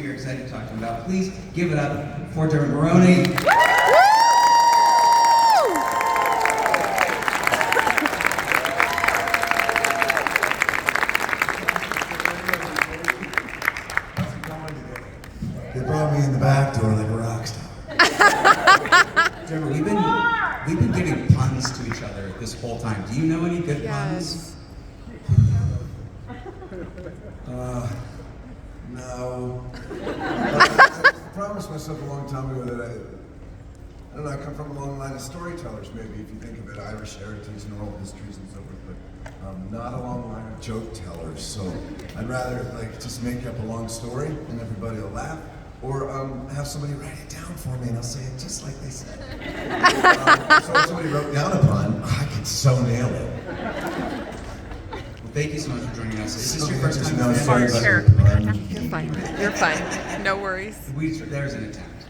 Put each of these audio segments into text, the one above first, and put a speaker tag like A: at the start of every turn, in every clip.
A: we are excited to talk to him about. Please give it up for Dermot Mulroney.
B: They brought me in the back door like a rock star.
A: Dermot, we've been giving puns to each other this whole time. Do you know any good puns?
B: No. I promised myself a long time ago that I don't know, I come from a long line of storytellers, maybe, if you think of it, Irish heritage and oral histories and so forth, but not a long line of joke tellers. So I'd rather just make up a long story and everybody will laugh, or have somebody write it down for me and I'll say it just like they said. So if somebody wrote down a pun, I could so nail it.
A: Thank you so much for joining us. Is this your first time?
C: Sure. You're fine. You're fine. No worries.
A: There's an attempt.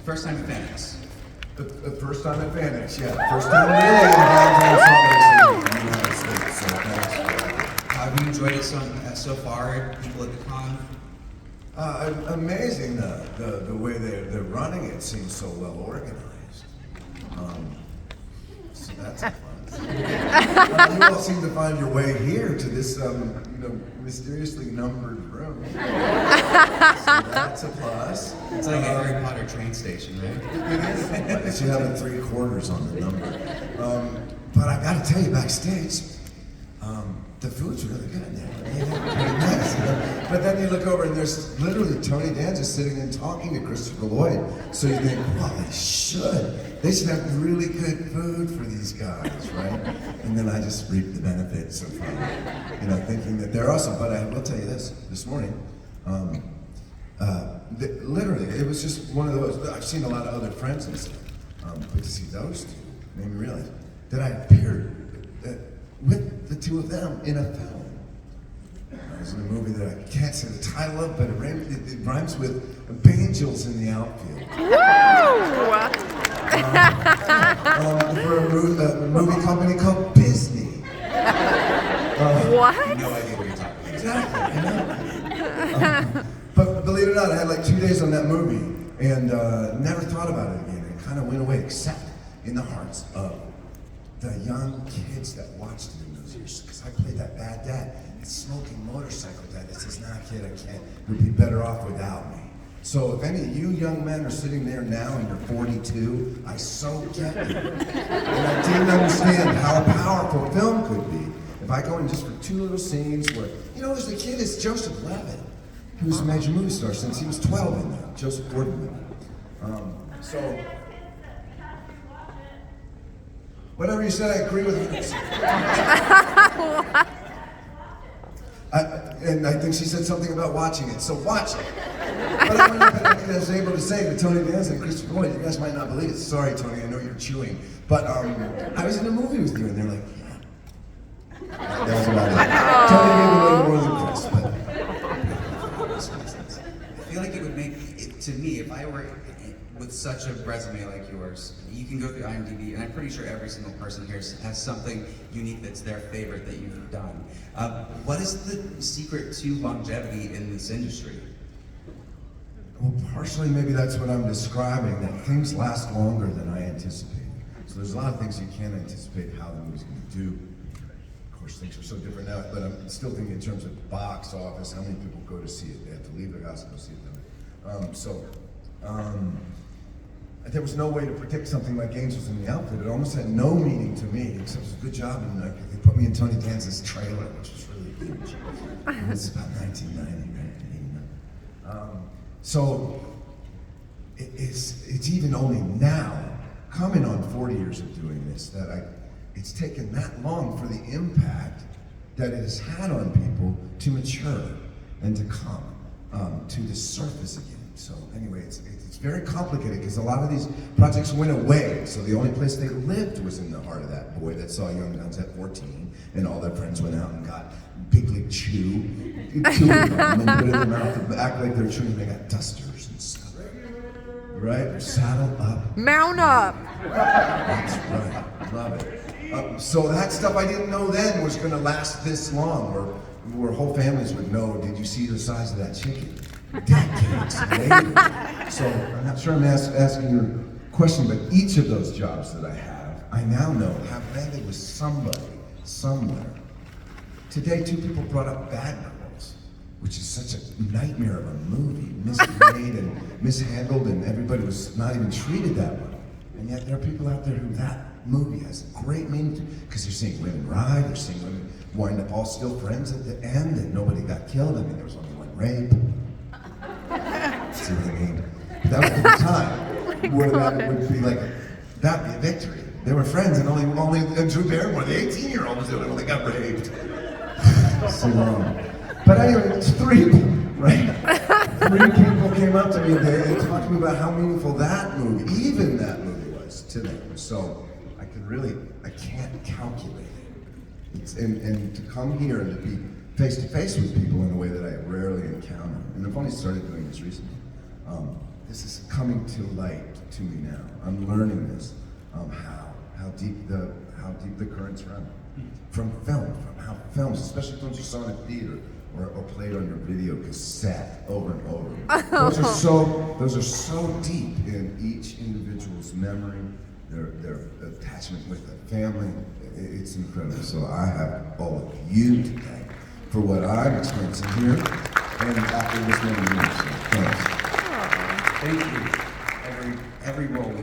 A: First time at FanX.
B: First time at FanX, yeah. First time really in downtown Salt Lake City in the United States. So thanks.
A: Have you enjoyed it so far? People at the con?
B: Amazing the way they're running it seems so well organized. So that's fun. You all seem to find your way here to this mysteriously numbered room. So that's a plus.
A: It's like a Harry Potter train station, right?
B: It is. You have a 3/4 on the number. But I gotta tell you, backstage, the food's really good there. Pretty nice, you know? But then you look over and there's literally Tony Danza sitting and talking to Christopher Lloyd. So you think, well, they should. They should have really good food for these guys, right? And then I just reap the benefits of, thinking that they're awesome. But I will tell you this morning, literally, it was just one of those. I've seen a lot of other friends and stuff, but to see those two made me realize that I appeared with the two of them in a film. I was in a movie that I can't say the title of, but it rhymes with Bangels in the Outfield. For a movie company called Disney.
C: What?
A: No idea what you're talking about.
B: Exactly, I know. But believe it or not, I had like 2 days on that movie and never thought about it again. It kind of went away, except in the hearts of the young kids that watched it in those years. Because I played that bad dad, that smoking motorcycle dad that says, nah, kid, I can't. You'd be better off without me. So if any of you young men are sitting there now and you're 42, I so get you. And I didn't understand how powerful film could be. If I go in just for 2 little scenes where, there's a kid, it's Joseph Levitt, who's a major movie star since he was 12 in there, Joseph Gordon. So, whatever you said, I agree with you. And I think she said something about watching it, so watch it. But I went up and I was able to say to Tony Danza and Christopher Lloyd, you guys might not believe it. Sorry, Tony, I know you're chewing. But I was in a movie with you, and they're like, yeah. That was about it. Tony gave me a little more than Chris, but...
A: I feel like it would make it, to me, if I were with such a resume like yours, you can go through IMDb, and I'm pretty sure every single person here has something unique that's their favorite that you've done. What is the secret to longevity in this industry?
B: Well, partially maybe that's what I'm describing, that things last longer than I anticipated. So there's a lot of things you can't anticipate how the movie's going to do. Of course, things are so different now, but I'm still thinking in terms of box office, how many people go to see it? They have to leave their house to go see it. There was no way to predict something like Angels in the Outfit. It almost had no meaning to me, except it was a good job, and they put me in Tony Danza's trailer, which was really huge. It was about 1990, right? So it's even only now, coming on 40 years of doing this, that it's taken that long for the impact that it has had on people to mature and to come to the surface again. So anyway, it's very complicated because a lot of these projects went away. So the only place they lived was in the heart of that boy that saw Young Guns at 14, and all their friends went out and got Big League Chew, them and put it in their mouth and act like they're chewing. They got dusters and stuff. Right? Saddle up.
C: Mount up.
B: That's right. Love it. So that stuff I didn't know then was going to last this long, or where whole families would know, did you see the size of that chicken? decades later. So I'm not sure I'm asking your question, but each of those jobs that I have, I now know have landed with somebody, somewhere. Today, 2 people brought up Bad Girls, which is such a nightmare of a movie, mismade and mishandled, and everybody was not even treated that way. And yet there are people out there who that movie has great meaning to, because they're seeing women ride, they're seeing women wind up all still friends at the end, and nobody got killed. I mean, there was only one rape. See what I mean? That was the time where that would be like, that'd be a victory. They were friends, and only Drew Barrymore, the 18-year-old, was doing it when they got raped. So long. But anyway, it's 3, right? 3 people came up to me and talked to me about how meaningful that movie, even that movie, was to them. So I can't calculate it. And to come here and to be face to face with people in a way that I rarely encounter. And I've only started doing this recently. This is coming to light to me now. I'm learning this. How deep the currents run from film, from how films, especially films you saw in a theater or played on your video cassette over and over. Those are so deep in each individual's memory, their attachment with their family. It's incredible. So I have all of you to thank for what I'm experiencing here and after this many years. So thanks.
A: Thank you. Every role.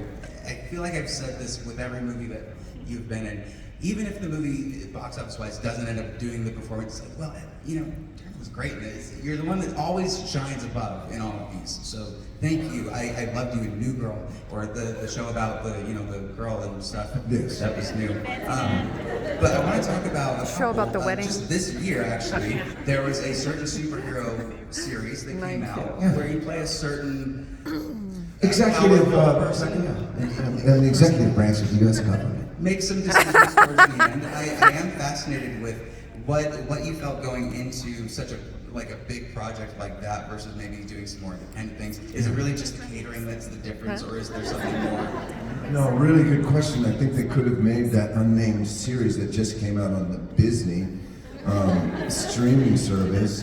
A: I feel like I've said this with every movie that you've been in. Even if the movie, box office-wise, doesn't end up doing the performance, it's like, well, Dermot was great. You're the one that always shines above in all of these. So thank you. I loved you in New Girl, or the show about the girl and stuff.
B: Yes.
A: That was new. But I want to talk about a
C: Show about the wedding.
A: Just this year, actually, there was a certain superhero series that came out where you play a certain
B: executive
A: person.
B: And the executive branch of the U.S. government.
A: Make some decisions towards the end. I am fascinated with what you felt going into such a big project like that versus maybe doing some more independent things. Is it really just the catering that's the difference, or is there something more?
B: No, really good question. I think they could have made that unnamed series that just came out on the Disney streaming service.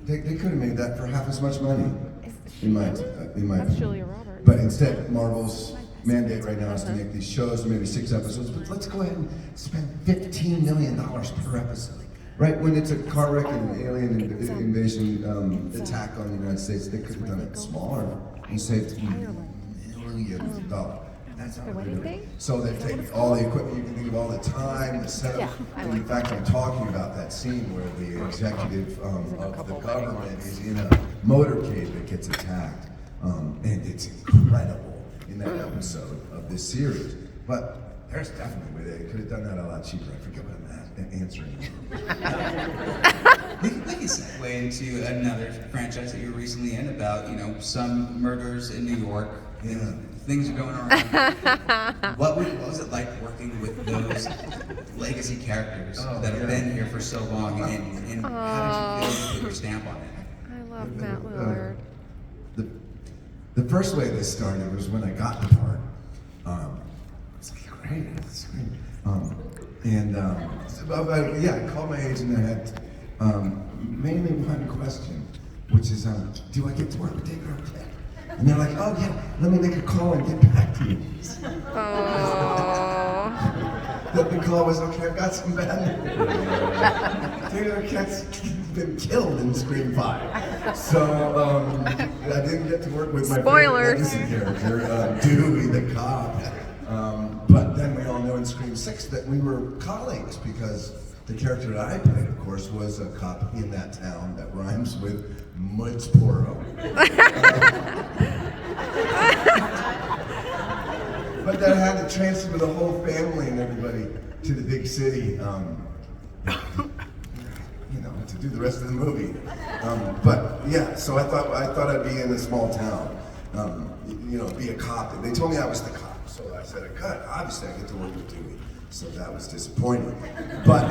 B: They could have made that for half as much money, in my
C: That's Julia
B: opinion.
C: Roberts.
B: But instead, Marvel's mandate right now is to make these shows, maybe 6 episodes, but let's go ahead and spend $15 million per episode. Right when it's a car wreck and alien invasion attack on the United States, they could have done it smaller and saved millions of dollars. That's how they're doing it. So they take all the equipment, you can think of all the time, the setup. And in fact, I'm talking about that scene where the executive of the government is in a motorcade that gets attacked. And it's incredible in that episode of this series. But there's definitely a way they could have done that a lot cheaper. I forget what I'm answering.
A: We can segue into another franchise that you were recently in about, some murders in New York. Things are going around. What was it like working with those legacy characters that have been here for so long, and how did you feel to put your stamp on it?
C: I love Matt Lillard.
B: The first way this started was when I got the part. It's great. It's great. I called my agent and I had mainly one question, which is, do I get to work with David Arquette? And they're like, oh yeah, let me make a call and get back to you. The call was, okay, I've got some bad news. David Arquette's been killed in Scream 5. So I didn't get to work with my favorite legacy character, Dewey the cop. But then we all know in Scream 6 that we were colleagues because the character that I played, of course, was a cop in that town that rhymes with Mutzporo. But then I had to transfer the whole family and everybody to the big city, to do the rest of the movie. But yeah, so I thought I'd be in a small town, be a cop. And they told me I was the cop. So I said, obviously I get to work with Dewey. So that was disappointing. But,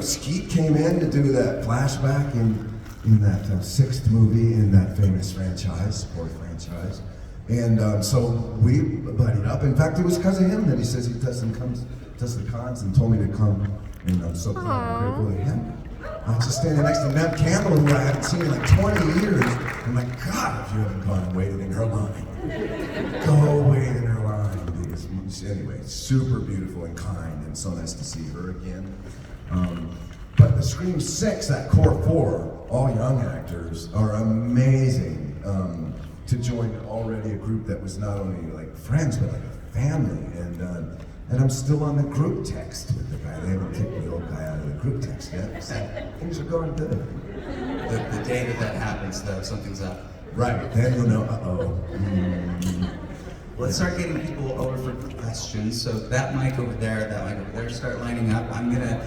B: Skeet came in to do that flashback in that 6th movie in that famous franchise, sport franchise. And so we buddied up. In fact, it was because of him that he says he does the cons and told me to come. And I'm so proud and grateful to him. I was just standing next to Neb Campbell, who I hadn't seen in like 20 years. I'm like, God, if you haven't gone and waited in her line, go wait in her line. Because, anyway, super beautiful and kind, and so nice to see her again. But the Scream 6, that core 4, all young actors, are amazing to join already a group that was not only like friends, but like a family. And I'm still on the group text with the guy. They haven't kicked the old guy out of the group text yet. So things are going good.
A: The day that happens, though, something's up.
B: Right, then you'll know, uh-oh.
A: Let's start getting people over for questions. So that mic over there, that mic over there, start lining up. I'm gonna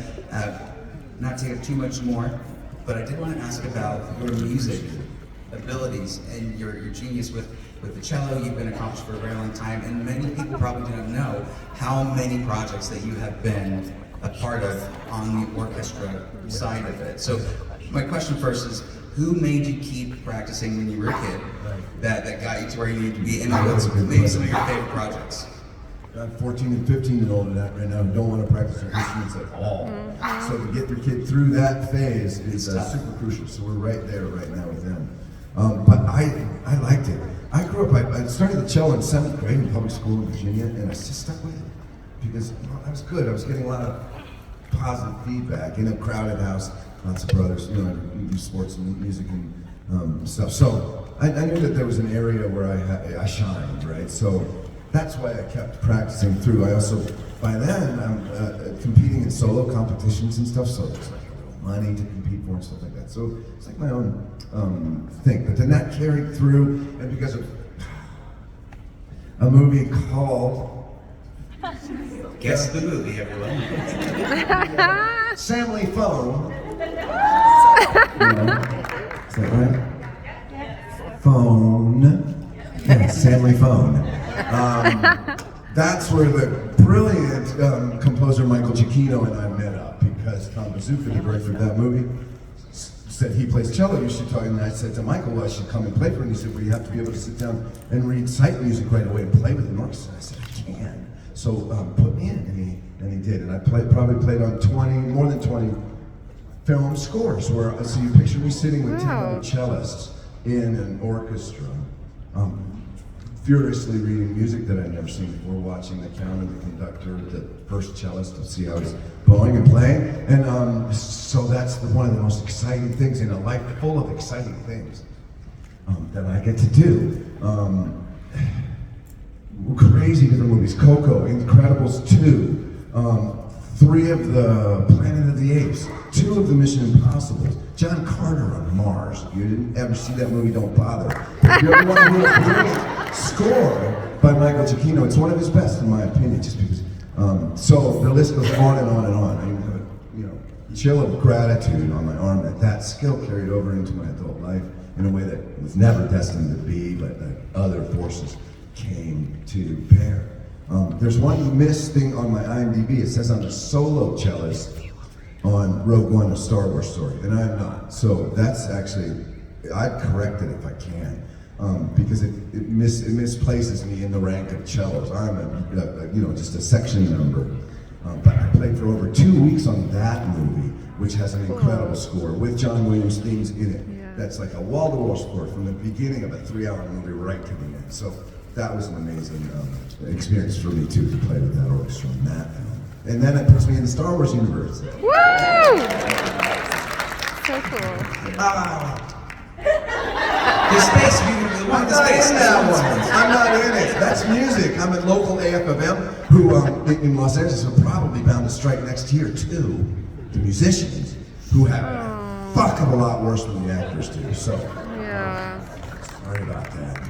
A: not take up too much more, but I did want to ask about your music abilities and your genius with the cello. You've been accomplished for a very long time, and many people probably do not know how many projects that you have been a part of on the orchestra side of it. So my question first is, who made you keep practicing when you were a kid that got you to where you need to be, and what's maybe some of your favorite projects?
B: I'm 14 and 15-year-old right now who don't want to practice their instruments at all. So to get your kid through that phase is super crucial. So we're right there right now with them. But I liked it. I grew up, I started the cello in 7th grade in public school in Virginia, and I just stuck with it. Because I was good. I was getting a lot of positive feedback in a crowded house, lots of brothers, you do sports and music and stuff. So I knew that there was an area where I shined, right? So that's why I kept practicing through. I also, by then, I'm competing in solo competitions and stuff, so there's like a little money to compete for and stuff like that. So it's like my own thing. But then that carried through, and because of a movie called...
A: Guess the movie, everyone.
B: Family Phone. Is that right? Phone. Yeah, Family Phone. That's where the brilliant composer Michael Giacchino and I met up, because Tom Bazooka, the director of that movie, said he plays cello, you should talk. And I said to Michael, well, I should come and play for him. He said, well, you have to be able to sit down and read sight music right away and play with an orchestra. I said, I can. So put me in, and he did. And I probably played on more than 20 film scores, where, so you picture me sitting with 10 other cellists in an orchestra, furiously reading music that I'd never seen before, watching the counter, the conductor, the first cellist to see how he's blowing and playing. And so that's one of the most exciting things in a life full of exciting things that I get to do. Crazy different movies. Coco, Incredibles 2, 3 of the Planet of the Apes, 2 of the Mission Impossibles, John Carter on Mars. If you didn't ever see that movie, don't bother. If you ever want to hear a great score by Michael Giacchino, it's one of his best in my opinion, just because. So the list goes on and on and on. I even have a chill of gratitude on my arm that skill carried over into my adult life in a way that was never destined to be, but that other forces came to bear. There's one missed thing on my IMDb. It says I'm a solo cellist on Rogue One, a Star Wars story, and I'm not. So that's actually, I'd correct it if I can, because it misplaces me in the rank of cellos. I'm just a section number. But I played for over 2 weeks on that movie, which has an incredible score with John Williams themes in it. Yeah. That's like a wall-to-wall score from the beginning of a 3-hour movie right to the end. So that was an amazing experience for me too, to play with that orchestra on that film. And then it puts me in the Star Wars universe.
C: Woo! So cool.
A: The space, you want the space.
B: I'm not in it. That's music. I'm at local AFFM, who in Los Angeles are probably bound to strike next year too. The musicians, who have a fuck of a lot worse than the actors do. So,
C: yeah.
B: Sorry about that.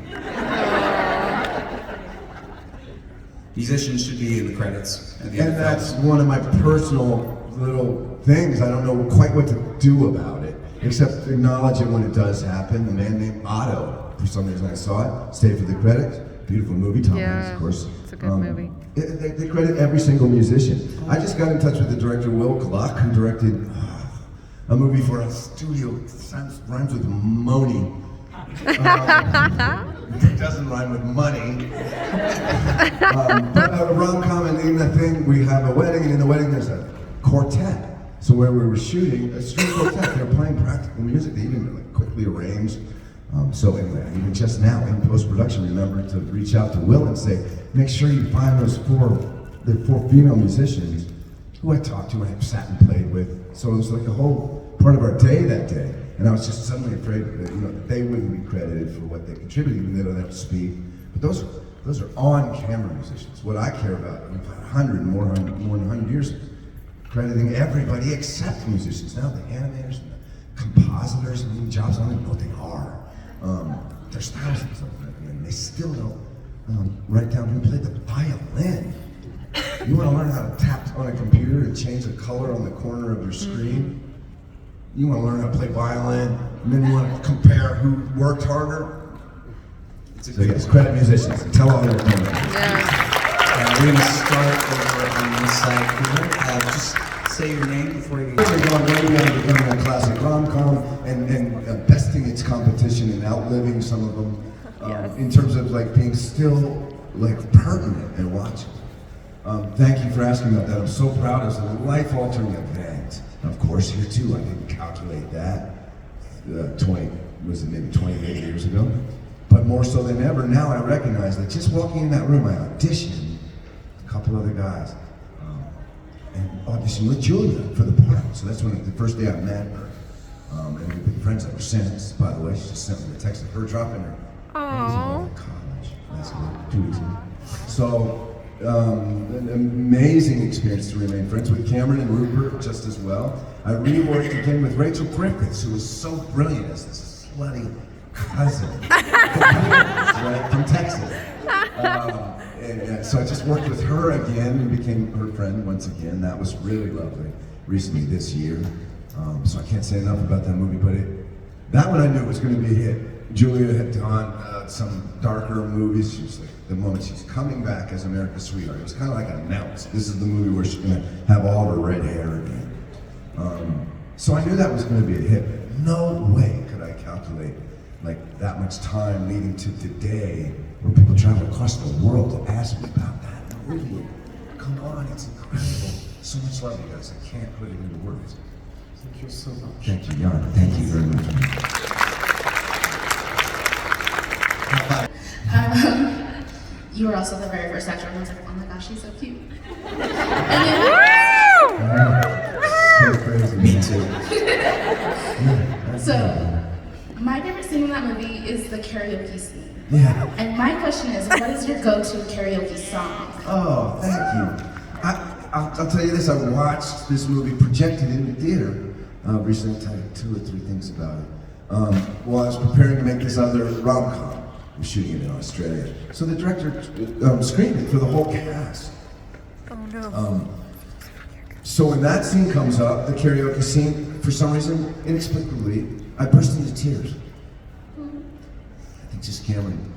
A: Musicians should be in the credits at the
B: And
A: end of the
B: that's
A: film.
B: one of my personal little things. I don't know quite what to do about it, except acknowledge it when it does happen. A man named Otto, for some reason I saw it, stayed for the credits. Beautiful movie, Tom Hanks, of course.
C: It's a good movie.
B: They credit every single musician. I just got in touch with the director, Will Gluck, who directed a movie for a studio, rhymes with Moni. It doesn't rhyme with money. But a rom-com, and in the thing, we have a wedding, and in the wedding there's a quartet. So where we were shooting, a string quartet, they were playing practical music. They even like quickly arranged. So anyway, even just now in post-production, remember to reach out to Will and say, make sure you find the four female musicians who I talked to and I sat and played with. So it was like a whole part of our day that day. And I was just suddenly afraid that they wouldn't be credited for what they contributed, even though they don't have to speak. But those are on-camera musicians. What I care about, in 100, more than 100 years, crediting everybody except musicians. Now the animators and the compositors and the jobs, I don't even know what they are. There's thousands of them, and they still don't write down who played the violin. You want to learn how to tap on a computer and change the color on the corner of your screen? You want to learn how to play violin, and then you want to compare who worked harder? So yes, credit musicians. Tell all your friends.
C: Yeah.
A: We're going to start over on this side here. Just say your name before you...
B: We're going way beyond becoming a classic rom-com and besting its competition and outliving some of them in terms of like being still like pertinent and watchable. Thank you for asking about that. I'm so proud. It was a life-altering event. Of course, here too, I didn't calculate that. Maybe 28 years ago? But more so than ever, now I recognize that just walking in that room, I auditioned a couple other guys. And auditioned with Julia for the part. So that's when the first day I met her. And we've been friends ever since. By the way, she just sent me a text of her dropping her.
C: Aww.
B: College. That's good. 2 weeks ago. So, an amazing experience to remain friends with Cameron and Rupert just as well. I reworked again with Rachel Griffiths, who was so brilliant as this slutty cousin right, from Texas. And so I just worked with her again and became her friend once again. That was really lovely. Recently this year. So I can't say enough about that movie, but that one I knew was going to be a hit. Julia had done some darker movies. She was like, the moment she's coming back as America's Sweetheart, it was kind of like announced. This is the movie where she's going to have all her red hair again. So I knew that was going to be a hit. No way could I calculate like that much time leading to today where people travel across the world to ask me about that movie. Come on, it's incredible. So much love, you guys. I can't put it into words. Thank you so much. Thank you, Jan. Thank you very much.
D: You were also the very first actor, and I was like, oh my gosh, she's so cute.
B: So crazy. Me too.
D: So, my favorite scene in that movie is the karaoke scene.
B: Yeah.
D: And my question is, what is your go-to karaoke song?
B: Oh, thank you. I'll tell you this, I watched this movie projected in the theater recently. I'll tell you 2 or 3 things about it. While I was preparing to make this other rom-com, we're shooting it in Australia. So the director screened it for the whole cast.
C: Oh no.
B: So when that scene comes up, the karaoke scene, for some reason, inexplicably, I burst into tears. I think just Cameron.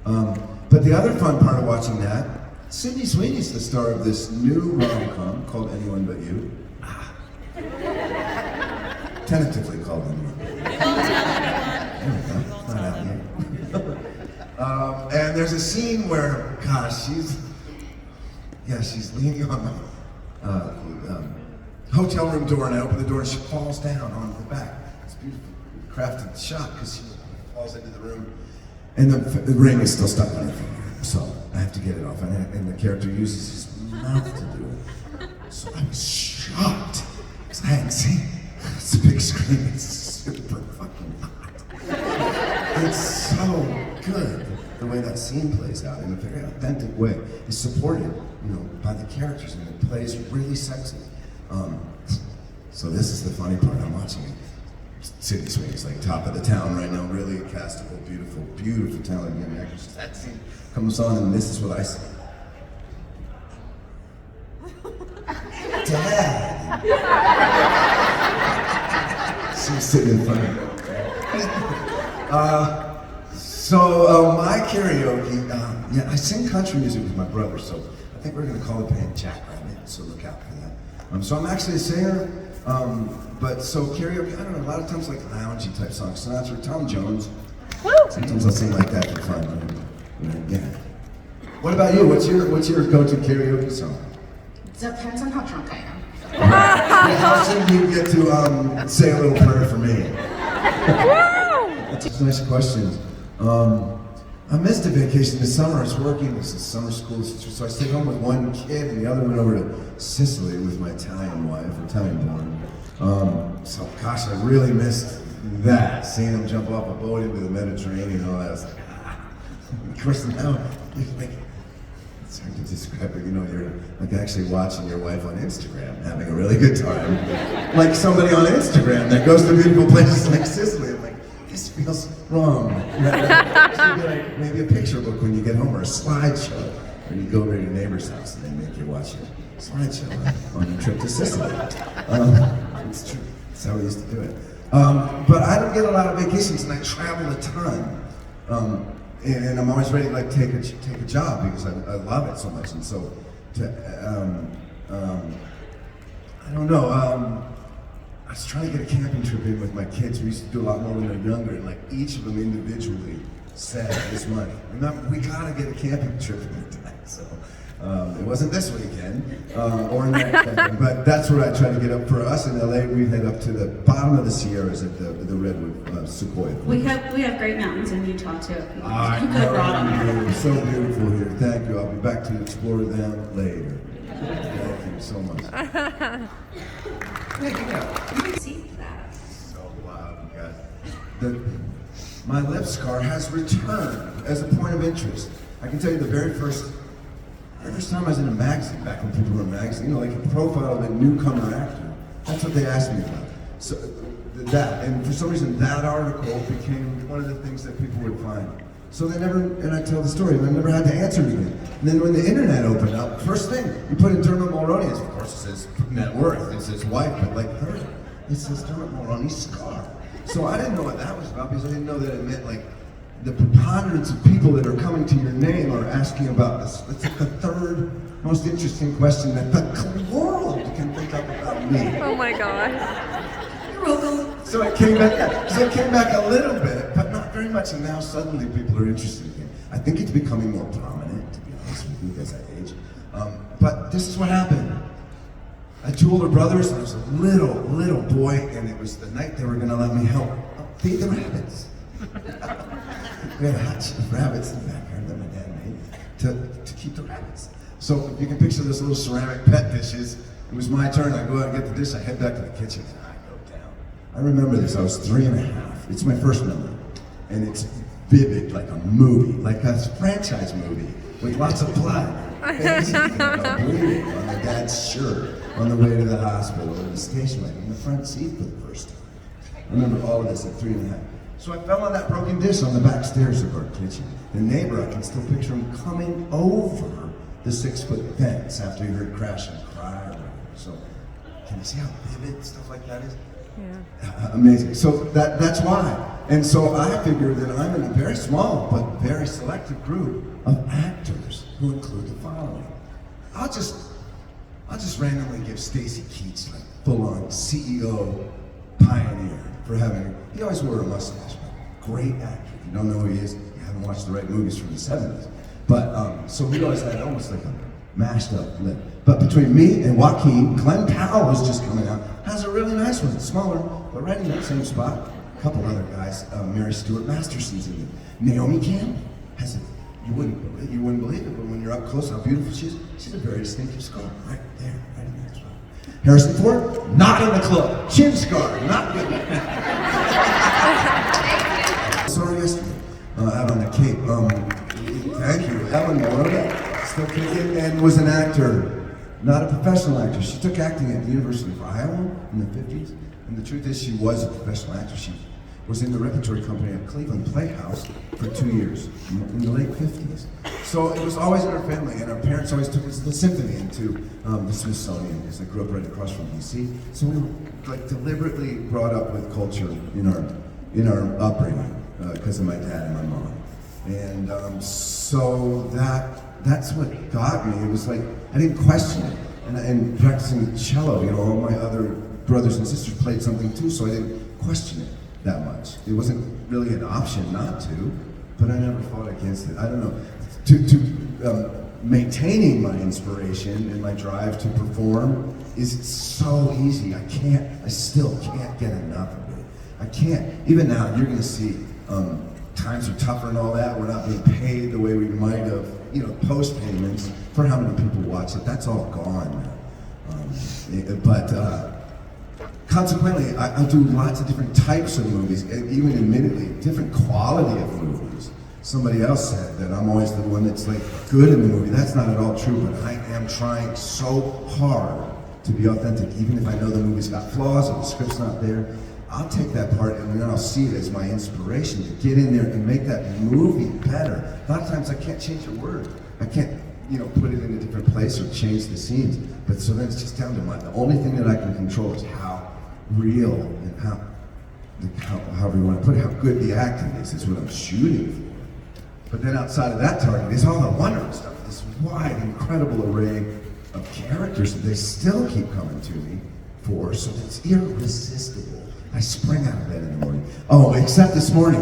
B: But the other fun part of watching that, Sydney Sweeney's the star of this new rom-com called Anyone But You. Tentatively called Anyone But You. There we go. It's not out yet. And there's a scene where, gosh, she's leaning on the hotel room door, and I open the door and she falls down on her back. It's a beautiful crafted shot because she falls into the room. And the ring is still stuck on her finger, so I have to get it off. And the character uses his mouth to do it. So I was shocked, because I hadn't seen it. It's a big screen, it's super fucking hot. It's so good, the way that scene plays out in a very authentic way. It's supported, by the characters, and it plays really sexy. So this is the funny part, I'm watching it. Sydney Sweeney's like top of the town right now, really castable, beautiful, beautiful talented young actress. That scene comes on and this is what I say. Dad! She's sitting in front of me. My karaoke, I sing country music with my brother, so I think we're gonna call the band Jackrabbit, so look out for that. So I'm actually a singer. But so karaoke, I don't know, a lot of times like loungy type songs. Sinatra, Tom Jones. Sometimes I'll sing like that for fun. Yeah. What about you? What's your go-to karaoke song?
D: Depends on how drunk I am.
B: How soon do you get to say a little prayer for me? Nice questions. I missed a vacation this summer. I was working. This is summer school, so I stayed home with one kid, and the other went over to Sicily with my Italian wife, Italian-born. So, gosh, I really missed that. Seeing him jump off a boat into the Mediterranean and all that. I was like, Of course, now, like, it's hard to describe it. You know, you're like actually watching your wife on Instagram, having a really good time. Like somebody on Instagram that goes to beautiful places like Sicily. I'm like, this feels wrong. Like maybe a picture book when you get home, or a slideshow, or you go over to your neighbor's house and they make you watch a slideshow on a trip to Sicily. It's true. That's how we used to do it. But I don't get a lot of vacations, and I travel a ton. And I'm always ready to like take a job because I love it so much. And so, I don't know. I was trying to get a camping trip in with my kids. We used to do a lot more when they were younger, and like each of them individually said this money. Remember, we gotta get a camping trip in time. So it wasn't this weekend or next weekend, but that's what I try to get up for us in LA. We head up to the bottom of the Sierras at the Redwood Sequoia.
E: We have great mountains in Utah too.
B: I
E: You could have brought them.
B: know, so beautiful here. Thank you. I'll be back to explore them later. Thank you so much.
E: See that.
B: So loud, you guys. My lip scar has returned as a point of interest. I can tell you the very first time I was in a magazine, back when people were in magazines, you know, like a profile of a newcomer actor. That's what they asked me about. So and for some reason that article became one of the things that people would find. So they never, and I tell the story, and I never had to answer it again. And then when the internet opened up, first thing, you put in Dermot Mulroney, of course it says net worth, it says wife, but like her, it says Dermot Mulroney scar. So I didn't know what that was about because I didn't know that it meant like the preponderance of people that are coming to your name are asking about this. It's like the third most interesting question that the world can think of about me.
C: Oh my gosh.
E: You're welcome.
B: So it came back a little bit, but not very much, and now suddenly people are interested again. I think it's becoming more prominent, to be honest with you, as I age. But this is what happened. I had two older brothers, and I was a little boy, and it was the night they were gonna let me help feed the rabbits. We had a hutch of rabbits in the backyard that my dad made to keep the rabbits. So if you can picture those little ceramic pet dishes, it was my turn. I go out and get the dish, I head back to the kitchen, and I go down. I remember this, I was 3 and a half. It's my first memory. And it's vivid, like a movie, like a franchise movie, with lots of blood. And bleeding on my dad's shirt on the way to the hospital or the station wagon in the front seat for the first time. I remember all of this at 3 and a half. So I fell on that broken dish on the back stairs of our kitchen. The neighbor, I can still picture him coming over the 6-foot fence after he heard crash and cry or whatever. So can you see how vivid stuff like that is?
C: Yeah.
B: Amazing. So that's why. And so I figure that I'm in a very small but very selective group of actors who include the following. I'll just randomly give Stacy Keats like full-on CEO pioneer for having. He always wore a mustache. Great actor. If you don't know who he is, you haven't watched the right movies from the 70s. But so he always had almost like a mashed up lip. But between me and Joaquin, Glenn Powell was just coming out, has a really nice one, smaller, but right in that same spot. A couple other guys, Mary Stuart Masterson's in it. Naomi Campbell has it. You wouldn't believe it, but when you're up close, how beautiful she is. She's a very distinctive scar, right there, right in that spot. Harrison Ford, not in the club. Chin scar, not good. Saw her yesterday, out on the Cape. Thank you, Ellen Morona, still kicking, and was an actor, not a professional actor. She took acting at the University of Iowa in the 50s, and the truth is she was a professional actor. She was in the repertory company at Cleveland Playhouse for 2 years in the late 50s. So it was always in our family, and our parents always took us to the symphony and to the Smithsonian, because I grew up right across from DC. So we were like deliberately brought up with culture in our upbringing because of my dad and my mom. And so that's what got me. It was like I didn't question it. And practicing cello, you know, all my other brothers and sisters played something too, so I didn't question it that much. It wasn't really an option not to, but I never fought against it. I don't know. To maintaining my inspiration and my drive to perform is so easy. I still can't get enough of it. I can't, even now, you're gonna see, times are tougher and all that. We're not being paid the way we might have, post payments for how many people watch it. That's all gone now. Consequently, I do lots of different types of movies, and even admittedly, different quality of movies. Somebody else said that I'm always the one that's like good in the movie. That's not at all true, but I am trying so hard to be authentic, even if I know the movie's got flaws or the script's not there. I'll take that part and then I'll see it as my inspiration to get in there and make that movie better. A lot of times I can't change a word. I can't, put it in a different place or change the scenes. But so then it's just down to the only thing that I can control is how real and however you want to put it, how good the acting is what I'm shooting for. But then outside of that target is all the wonderful stuff, this wide, incredible array of characters that they still keep coming to me for, so it's irresistible. I spring out of bed in the morning. Oh, except this morning.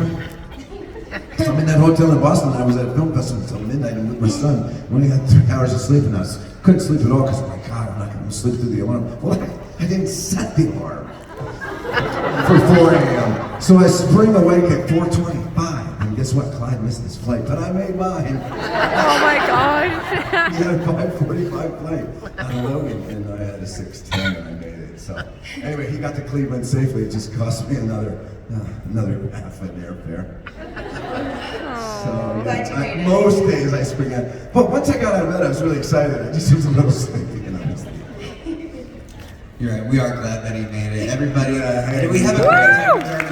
B: I'm in that hotel in Boston, and I was at a film festival until midnight and with my son. We only had 3 hours of sleep, and I couldn't sleep at all because, oh my God, I'm not going to sleep through the alarm. Well, I didn't set the alarm for 4 a.m. So I spring awake at 4:25, and guess what? Clyde missed his flight, but I made mine.
C: Oh my gosh.
B: He had a 5:45 flight out of Logan, and I had a 6:10, and I made it. So anyway, he got to Cleveland safely. It just cost me another half an airfare. So yeah, most days I spring out. But once I got out of bed, I was really excited. I just was a little sleepy, honestly.
A: You're right. We are glad that he made it. Everybody, we have a great time with Dermot.